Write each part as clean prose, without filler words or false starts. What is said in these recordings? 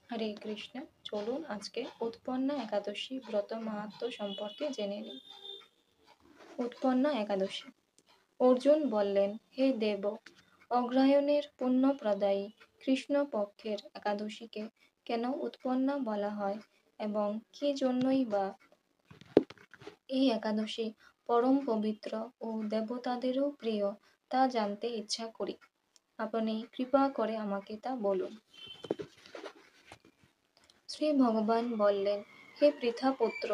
হরে কৃষ্ণ। চলুন আজকে উৎপন্না একাদশী ব্রত মাহাত্ম্য সম্পর্কে জেনে নিই। উৎপন্না একাদশী। অর্জুন বললেন, হে দেব, অগ্রহায়ণের পুণ্যপ্রদায়ী কৃষ্ণ পক্ষের একাদশীকে কেন উৎপন্না বলা হয় এবং কি জন্যই বা এই একাদশী পরম পবিত্র ও দেবতাদেরও প্রিয় তা জানতে ইচ্ছা করি। আপনি কৃপা করে আমাকে তা বলুন। শ্রী ভগবান বললেন, হে পৃথাপুত্র,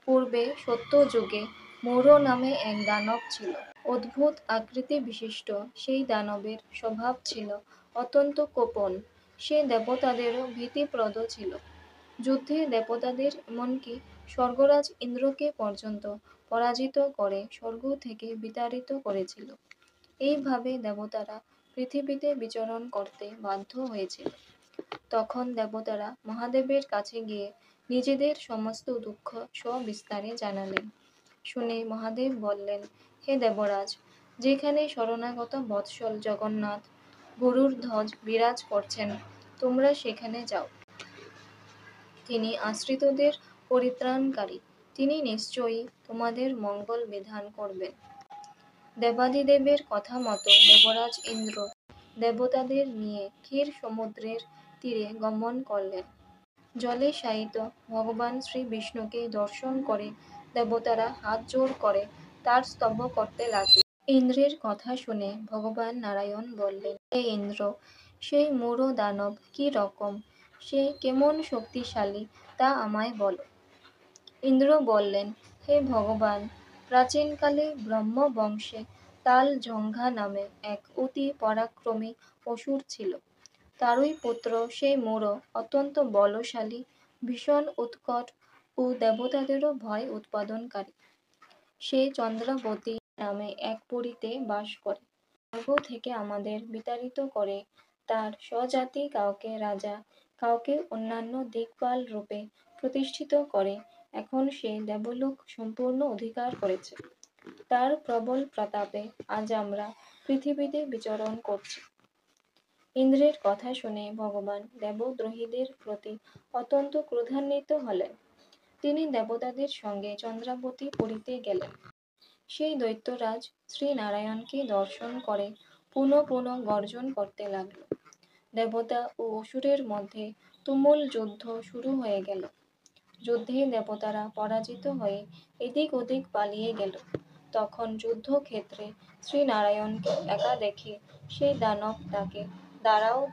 পূর্বে সত্যযুগে মৌর নামে এক দানব ছিল। অদ্ভুত আকৃতি বিশিষ্ট সেই দানবের স্বভাব ছিল অত্যন্ত কোপন। সে দেবতাদেরও ভীতিপ্রদ ছিল। যুদ্ধে দেবতাদের এমনকি স্বর্গরাজ ইন্দ্রকে পর্যন্ত পরাজিত করে স্বর্গ থেকে বিতাড়িত করেছিল। এইভাবে দেবতারা পৃথিবীতে বিচরণ করতে বাধ্য হয়েছিল। তখন দেবতারা মহাদেবের কাছে গিয়ে নিজেদের সমস্ত দুঃখ সবিস্তারে জানালেন। শুনে মহাদেব বললেন, হে দেবরাজ, যেখানে শরণাগত বৎসল জগন্নাথ গরুর ধ্বজ বিরাজ করছেন, তোমরা সেখানে যাও। তিনি আশ্রিতদের পরিত্রাণকারী, তিনি নিশ্চয়ই তোমাদের মঙ্গল বিধান করবেন। দেবাদিদেবের কথা মতো দেবরাজ ইন্দ্র দেবতাদের নিয়ে ক্ষীর সমুদ্রের তীরে গমন করলেন। জলে শায়িত ভগবান শ্রী বিষ্ণুকে দর্শন করে দেবতারা হাত জোড় করে তার স্তব করতে লাগলেন। ইন্দ্রের কথা শুনে ভগবান নারায়ণ বললেন, হে ইন্দ্র, সেই মূঢ় দানব কি রকম, সে কেমন শক্তিশালী তা আমায় বলো। ইন্দ্র বললেন, হে ভগবান, প্রাচীনকালে ব্রহ্মবংশে তালজঙ্ঘা নামে এক অতি পরাক্রমী অসুর ছিল। তারই পুত্র সেই মূঢ় অত্যন্ত বলশালী, ভীষণ উৎকট ও দেবতাদেরও ভয় উৎপাদনকারী। সে চন্দ্রাবতী নামে এক পুরীতে বাস করে। স্বর্গ থেকে আমাদের বিতাড়িত করে তার স্বজাতি কাউকে রাজা, কাউকে অন্যান্য দিকপাল রূপে প্রতিষ্ঠিত করে এখন সে দেবলোক সম্পূর্ণ অধিকার করেছে। তার প্রবল প্রতাপে আজ আমরা পৃথিবীতে বিচরণ করছি। ইন্দ্রের কথা শুনে ভগবান দেবদ্রোহীদের প্রতি অত্যন্ত ক্রোধান্বিত হলেন। তিনি দেবতাদের সঙ্গে চন্দ্রাবতী পুরীতে গেলেন। সেই দৈত্যরাজ শ্রী নারায়ণকে দর্শন করে পুনঃ পুনঃ গর্জন করতে লাগল। দেবতা ও অসুরের মধ্যে তুমুল যুদ্ধ শুরু হয়ে গেল। যুদ্ধে দেবতারা পরাজিত হয়ে এদিক ওদিক পালিয়ে গেল। তখন যুদ্ধক্ষেত্রে শ্রী নারায়ণকে একা দেখে সেই দানব তাকে দাঁড়াও